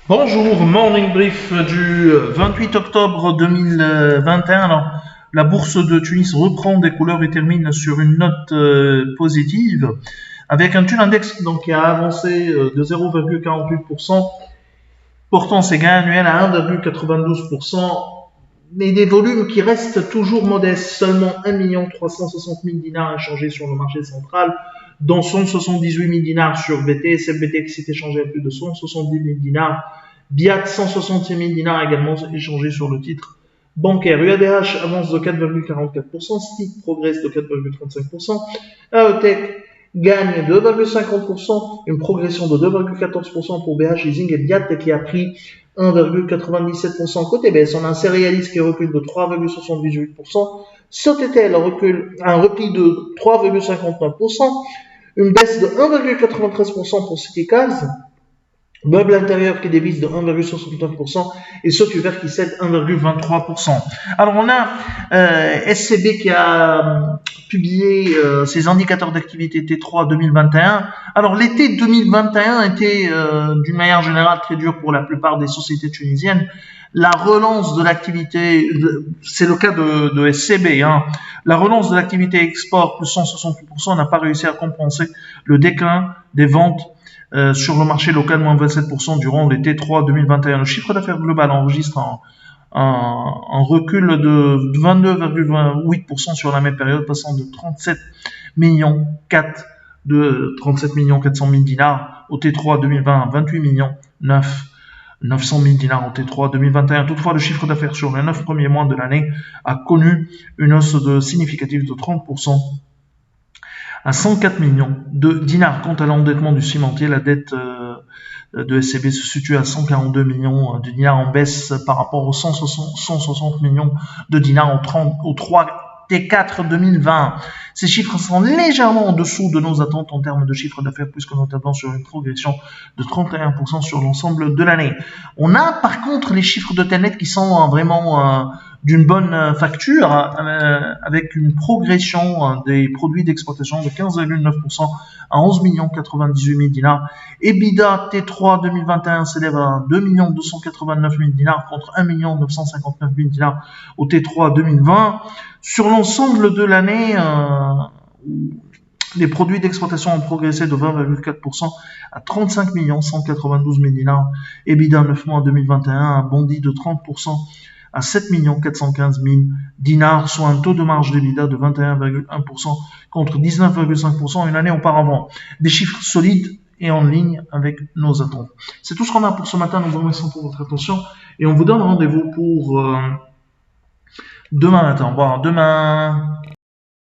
Bonjour, morning brief du 28 octobre 2021. Alors, la bourse de Tunis reprend des couleurs et termine sur une note positive, avec un Thule Index qui a avancé de 0,48%, portant ses gains annuels à 1,92%, mais des volumes qui restent toujours modestes. Seulement 1 360 000 dinars échangés sur le marché central, dont 178 000 dinars sur BT, SFBT qui s'est échangé à plus de 170 000 dinars, BIAT 166 000 dinars également échangés sur le titre bancaire. UADH avance de 4,44%, STIC progresse de 4,35%, AETEC gagne 2,50%, une progression de 2,14% pour BH Leasing et BIAT qui a pris 1,97%. Côté baisse, on a un Céréalis qui recule de 3,78%, Sotetel recule un repli de 3,59%, une baisse de 1,93% pour Citycaz, Meuble intérieur qui dévisse de 1,69% et Sotuver qui cède 1,23%. Alors on a SCB qui a publié ses indicateurs d'activité T3 2021. Alors l'été 2021 était d'une manière générale très dur pour la plupart des sociétés tunisiennes. La relance de l'activité, c'est le cas de SCB, la relance de l'activité export plus 168% n'a pas réussi à compenser le déclin des ventes sur le marché local, moins 27% durant l'été 3 2021. Le chiffre d'affaires global enregistre un recul de 22,28% sur la même période, passant de 37 millions 400 000 dinars au T3 2020 à 28 millions 900 000 dinars au T3 2021. Toutefois, le chiffre d'affaires sur les 9 premiers mois de l'année a connu une hausse significative de 30%. À 104 millions de dinars. Quant à l'endettement du cimentier, la dette de SCB se situe à 142 millions de dinars en baisse par rapport aux 160 millions de dinars au 3 T4 2020. Ces chiffres sont légèrement en dessous de nos attentes en termes de chiffre d'affaires, puisque nous tablons sur une progression de 31% sur l'ensemble de l'année. On a par contre les chiffres de Telnet qui sont vraiment d'une bonne facture, avec une progression des produits d'exploitation de 15,9% à 11 98 000 dinars. EBITDA T3 2021 s'élève à 2 289 000 dinars contre 1 959 000 dinars au T3 2020. Sur l'ensemble de l'année, les produits d'exploitation ont progressé de 20,4% à 35 192 000 dinars. EBITDA 9 mois 2021 a bondi de 30% à 7 415 000 dinars, soit un taux de marge d'EBITDA de 21,1% contre 19,5% une année auparavant. Des chiffres solides et en ligne avec nos attentes. C'est tout ce qu'on a pour ce matin. Nous vous remercions pour votre attention et on vous donne rendez-vous pour demain matin. Bon, demain